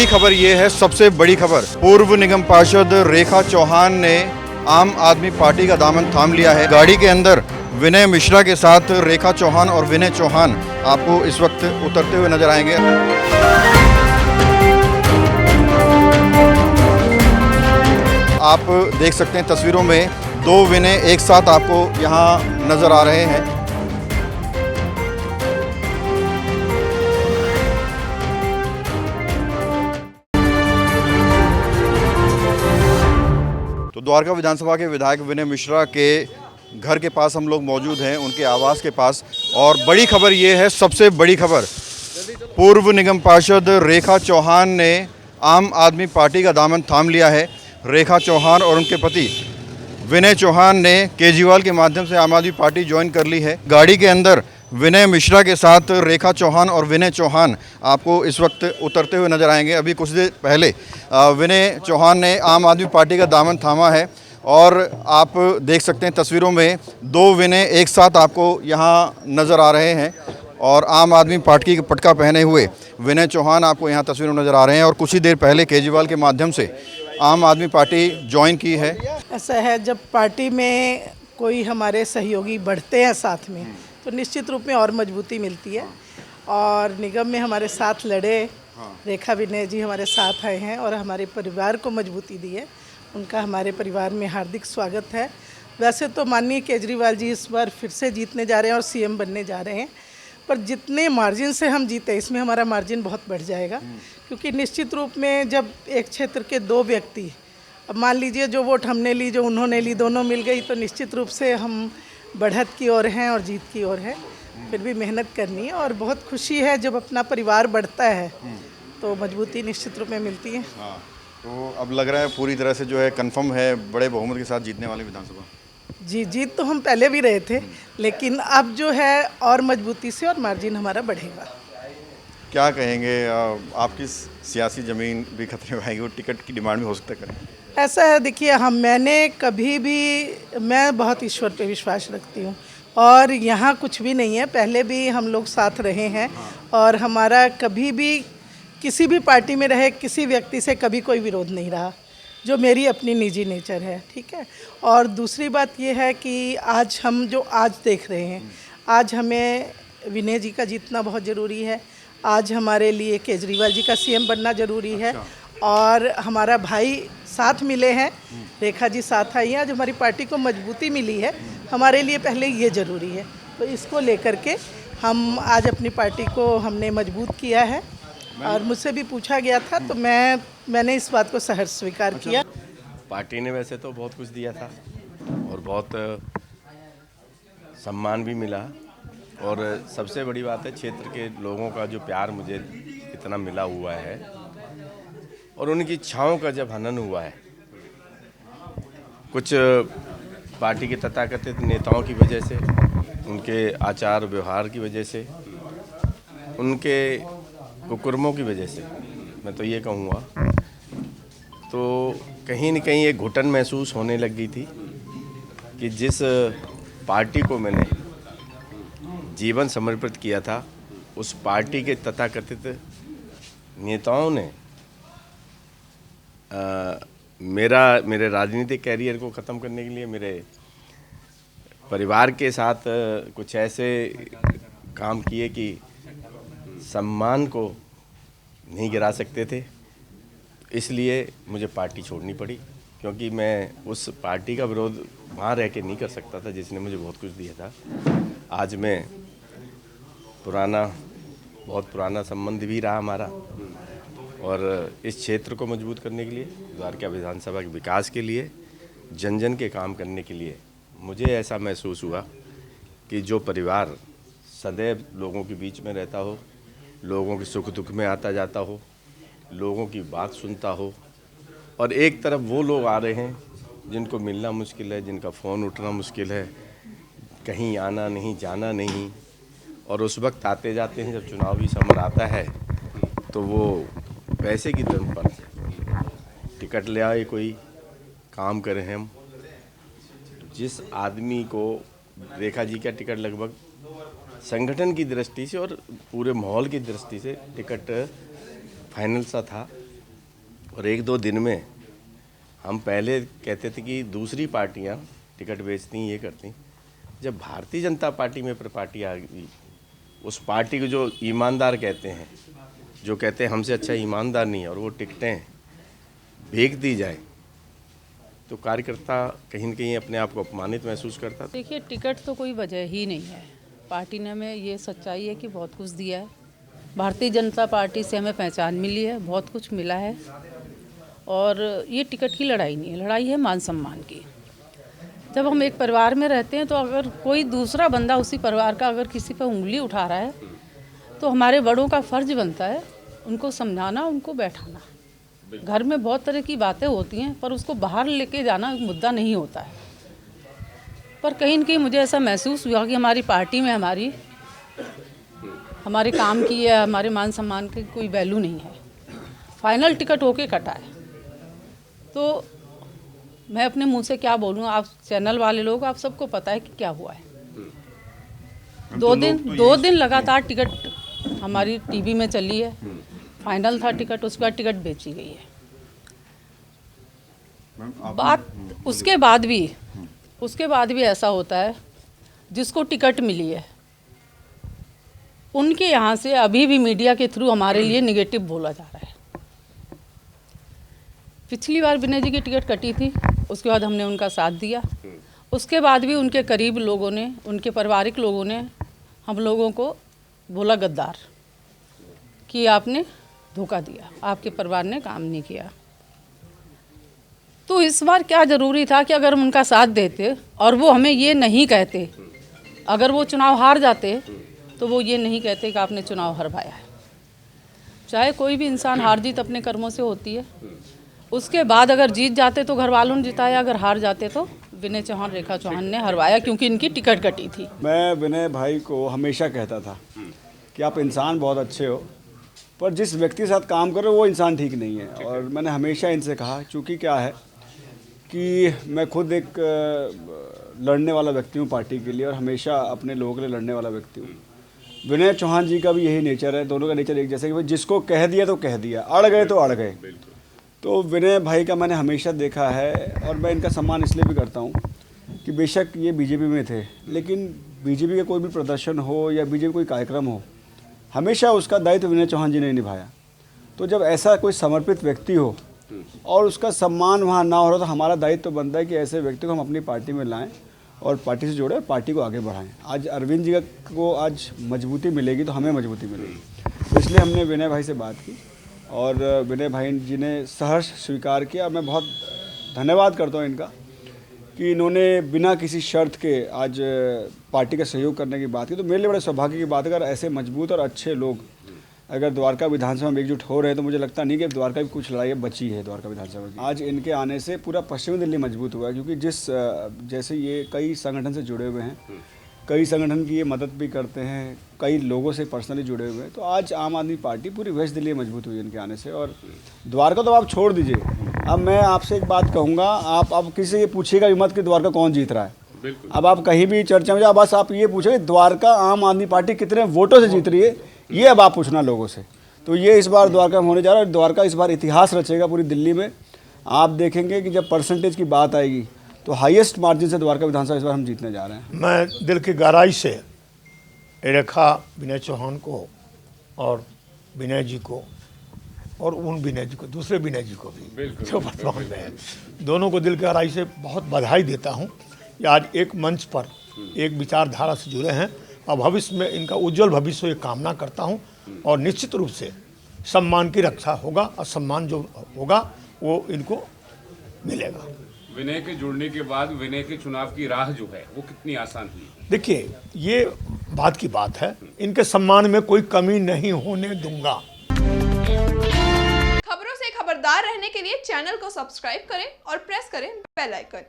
खबर ये है, सबसे बड़ी खबर। पूर्व निगम पार्षद रेखा चौहान ने आम आदमी पार्टी का दामन थाम लिया है। गाड़ी के अंदर विनय मिश्रा के साथ रेखा चौहान और विनय चौहान आपको इस वक्त उतरते हुए नजर आएंगे। आप देख सकते हैं तस्वीरों में दो विनय एक साथ आपको यहाँ नजर आ रहे हैं। तो द्वारका विधानसभा के विधायक विनय मिश्रा के घर के पास हम लोग मौजूद हैं, उनके आवास के पास। और बड़ी खबर ये है, सबसे बड़ी खबर, पूर्व निगम पार्षद रेखा चौहान ने आम आदमी पार्टी का दामन थाम लिया है। रेखा चौहान और उनके पति विनय चौहान ने केजरीवाल के माध्यम से आम आदमी पार्टी ज्वाइन कर ली है। गाड़ी के अंदर विनय मिश्रा के साथ रेखा चौहान और विनय चौहान आपको इस वक्त उतरते हुए नजर आएंगे। अभी कुछ देर पहले विनय चौहान ने आम आदमी पार्टी का दामन थामा है और आप देख सकते हैं तस्वीरों में दो विनय एक साथ आपको यहाँ नज़र आ रहे हैं। और आम आदमी पार्टी का पटका पहने हुए विनय चौहान आपको यहाँ तस्वीरों में नज़र आ रहे हैं। और कुछ ही देर पहले केजरीवाल के माध्यम से आम आदमी पार्टी ज्वाइन की है। ऐसा है, जब पार्टी में कोई हमारे सहयोगी बढ़ते हैं साथ में तो निश्चित रूप में और मजबूती मिलती है। और निगम में हमारे साथ लड़े रेखा विनय जी हमारे साथ आए हैं और हमारे परिवार को मजबूती दी है। उनका हमारे परिवार में हार्दिक स्वागत है। वैसे तो माननीय केजरीवाल जी इस बार फिर से जीतने जा रहे हैं और सीएम बनने जा रहे हैं, पर जितने मार्जिन से हम जीते इसमें हमारा मार्जिन बहुत बढ़ जाएगा। क्योंकि निश्चित रूप में जब एक क्षेत्र के दो व्यक्ति, अब मान लीजिए जो वोट हमने ली जो उन्होंने ली, दोनों मिल गई, तो निश्चित रूप से हम बढ़त की ओर हैं और जीत की ओर है। फिर भी मेहनत करनी है और बहुत खुशी है जब अपना परिवार बढ़ता है तो मजबूती निश्चित रूप में मिलती है। तो अब लग रहा है पूरी तरह से जो है कंफर्म है बड़े बहुमत के साथ जीतने वाले विधानसभा। जी, जीत तो हम पहले भी रहे थे, लेकिन अब जो है और मजबूती से और मार्जिन हमारा बढ़ेगा। क्या कहेंगे, आपकी सियासी ज़मीन भी खतरे में आएगी, वो टिकट की डिमांड भी हो सकता है? ऐसा है, देखिए मैं बहुत ईश्वर पे विश्वास रखती हूँ और यहाँ कुछ भी नहीं है। पहले भी हम लोग साथ रहे हैं और हमारा कभी भी किसी भी पार्टी में रहे किसी व्यक्ति से कभी कोई विरोध नहीं रहा, जो मेरी अपनी निजी नेचर है, ठीक है। और दूसरी बात ये है कि आज हम जो आज देख रहे हैं, आज हमें विनय जी का जीतना बहुत ज़रूरी है। आज हमारे लिए केजरीवाल जी का सीएम बनना ज़रूरी है। और हमारा भाई साथ मिले हैं, रेखा जी साथ आई हैं, आज हमारी पार्टी को मजबूती मिली है, हमारे लिए पहले ये ज़रूरी है। तो इसको लेकर के हम आज अपनी पार्टी को हमने मजबूत किया है। और मुझसे भी पूछा गया था तो मैंने इस बात को सहर्ष स्वीकार किया। पार्टी ने वैसे तो बहुत कुछ दिया था और बहुत सम्मान भी मिला, और सबसे बड़ी बात है क्षेत्र के लोगों का जो प्यार मुझे इतना मिला हुआ है और उनकी इच्छाओं का जब हनन हुआ है। कुछ पार्टी के तथाकथित नेताओं की वजह से, उनके आचार व्यवहार की वजह से, उनके कुकर्मों की वजह से, मैं तो ये कहूँगा, तो कहीं न कहीं एक घुटन महसूस होने लग गई थी कि जिस पार्टी को मैंने जीवन समर्पित किया था, उस पार्टी के तथाकथित नेताओं ने मेरे राजनीतिक कैरियर को ख़त्म करने के लिए मेरे परिवार के साथ कुछ ऐसे काम किए कि सम्मान को नहीं गिरा सकते थे। इसलिए मुझे पार्टी छोड़नी पड़ी, क्योंकि मैं उस पार्टी का विरोध वहाँ रह के नहीं कर सकता था जिसने मुझे बहुत कुछ दिया था। आज मैं बहुत पुराना संबंध भी रहा हमारा, और इस क्षेत्र को मजबूत करने के लिए, द्वारका विधानसभा के विकास के लिए, जन जन के काम करने के लिए मुझे ऐसा महसूस हुआ कि जो परिवार सदैव लोगों के बीच में रहता हो, लोगों के सुख दुख में आता जाता हो, लोगों की बात सुनता हो, और एक तरफ वो लोग आ रहे हैं जिनको मिलना मुश्किल है, जिनका फ़ोन उठना मुश्किल है, कहीं आना नहीं जाना नहीं, और उस वक्त आते जाते हैं जब चुनावी समर आता है तो वो पैसे की दम पर टिकट ले आए, कोई काम करें हम। जिस आदमी को रेखा जी का टिकट लगभग संगठन की दृष्टि से और पूरे माहौल की दृष्टि से टिकट फाइनल सा था, और 1-2 दिन में हम पहले कहते थे कि दूसरी पार्टियां टिकट बेचती ये करती, जब भारतीय जनता पार्टी में पार्टी आ गई, उस पार्टी को जो ईमानदार कहते हैं, जो कहते हैं हमसे अच्छा ईमानदार नहीं है, और वो टिकटें बेच दी जाए तो कार्यकर्ता कहीं न कहीं अपने आप को अपमानित महसूस करता। देखिए, टिकट तो कोई वजह ही नहीं है। पार्टी ने हमें ये सच्चाई है कि बहुत कुछ दिया है। भारतीय जनता पार्टी से हमें पहचान मिली है, बहुत कुछ मिला है, और ये टिकट की लड़ाई नहीं है, लड़ाई है मान सम्मान की। जब हम एक परिवार में रहते हैं तो अगर कोई दूसरा बंदा उसी परिवार का अगर किसी पर उंगली उठा रहा है तो हमारे बड़ों का फर्ज बनता है उनको समझाना, उनको बैठाना। घर में बहुत तरह की बातें होती हैं पर उसको बाहर लेके जाना मुद्दा नहीं होता है। पर कहीं न कहीं मुझे ऐसा महसूस हुआ कि हमारी पार्टी में हमारे काम की या हमारे मान सम्मान की कोई वैल्यू नहीं है। फाइनल टिकट होके कटा है तो मैं अपने मुंह से क्या बोलूँ। आप चैनल वाले लोग, आप सबको पता है कि क्या हुआ है। 2 दिन लगातार टिकट हमारी टीवी में चली है। फाइनल था टिकट, उसके बाद टिकट बेची गई है। बात उसके बाद भी ऐसा होता है जिसको टिकट मिली है उनके यहाँ से अभी भी मीडिया के थ्रू हमारे लिए नेगेटिव बोला जा रहा है। पिछली बार विनय जी की टिकट कटी थी, उसके बाद हमने उनका साथ दिया। उसके बाद भी उनके करीब लोगों ने, उनके पारिवारिक लोगों ने हम लोगों को बोला गद्दार, कि आपने धोखा दिया, आपके परिवार ने काम नहीं किया। तो इस बार क्या ज़रूरी था कि अगर हम उनका साथ देते और वो हमें ये नहीं कहते, अगर वो चुनाव हार जाते तो वो ये नहीं कहते कि आपने चुनाव हरवाया है। चाहे कोई भी इंसान हार जीत अपने कर्मों से होती है। उसके बाद अगर जीत जाते तो घर वालों ने जिताया, अगर हार जाते तो विनय चौहान, रेखा चौहान ने हरवाया, क्योंकि इनकी टिकट कटी थी। मैं विनय भाई को हमेशा कहता था कि आप इंसान बहुत अच्छे हो, पर जिस व्यक्ति के साथ काम कर रहे हो वो इंसान ठीक नहीं है। और मैंने हमेशा इनसे कहा, चूँकि क्या है कि मैं खुद एक लड़ने वाला व्यक्ति हूँ पार्टी के लिए, और हमेशा अपने लोगों के लिए लड़ने वाला व्यक्ति हूँ। विनय चौहान जी का भी यही नेचर है, दोनों का नेचर एक जैसे कि भाई जिसको कह दिया तो कह दिया, अड़ गए तो अड़ गए। तो विनय भाई का मैंने हमेशा देखा है, और मैं इनका सम्मान इसलिए भी करता हूँ कि बेशक ये बीजेपी में थे, लेकिन बीजेपी का कोई भी प्रदर्शन हो या बीजेपी कोई कार्यक्रम हो, हमेशा उसका दायित्व विनय चौहान जी ने निभाया। तो जब ऐसा कोई समर्पित व्यक्ति हो और उसका सम्मान वहाँ ना हो रहा, तो हमारा दायित्व तो बनता है कि ऐसे व्यक्ति को हम अपनी पार्टी में लाएं और पार्टी से जोड़ें, पार्टी को आगे बढ़ाएं। आज अरविंद जी को आज मजबूती मिलेगी तो हमें मजबूती मिलेगी। तो इसलिए हमने विनय भाई से बात की और विनय भाई जी ने सहर्ष स्वीकार किया। मैं बहुत धन्यवाद करता हूँ इनका कि इन्होंने बिना किसी शर्त के आज पार्टी का सहयोग करने की बात की। तो मेरे लिए बड़े सौभाग्य की बात है, अगर ऐसे मजबूत और अच्छे लोग अगर द्वारका विधानसभा में एकजुट हो रहे हैं तो मुझे लगता नहीं कि द्वारका की कुछ लड़ाई बची है द्वारका विधानसभा की। आज इनके आने से पूरा पश्चिमी दिल्ली मजबूत हुआ है, क्योंकि जैसे ये कई संगठन से जुड़े हुए हैं, कई संगठन की ये मदद भी करते हैं, कई लोगों से पर्सनली जुड़े हुए हैं। तो आज आम आदमी पार्टी पूरी वेस्ट दिल्ली मजबूत हुई है इनके आने से। और द्वारका तो आप छोड़ दीजिए, अब मैं आपसे एक बात कहूँगा, आप अब किसी से ये पूछिएगा भी मत कि द्वारका कौन जीत रहा है। अब आप कहीं भी चर्चा में जाओ, बस आप ये पूछो द्वारका आम आदमी पार्टी कितने वोटों से जीत रही है, ये अब आप पूछना लोगों से। तो ये इस बार द्वारका में होने जा रहा है। द्वारका इस बार इतिहास रचेगा पूरी दिल्ली में। आप देखेंगे कि जब परसेंटेज की बात आएगी तो हाईएस्ट मार्जिन से द्वारका विधानसभा इस बार हम जीतने जा रहे हैं। मैं दिल की गहराई से रेखा विनय चौहान को और विनय जी को और उन विनय जी को, दूसरे विनय जी को भी जो वर्तमान में है, दोनों को दिल की गहराई से बहुत बधाई देता हूँ कि आज एक मंच पर एक विचारधारा से जुड़े हैं और भविष्य में इनका उज्जवल भविष्य की कामना करता हूँ। और निश्चित रूप से सम्मान की रक्षा होगा और सम्मान जो होगा वो इनको मिलेगा। विनय के जुड़ने के बाद विनय के चुनाव की राह जो है वो कितनी आसान हुई? देखिए, ये बात की बात है, इनके सम्मान में कोई कमी नहीं होने दूंगा। खबरों से खबरदार रहने के लिए चैनल को सब्सक्राइब करें और प्रेस करें बेल आइकन।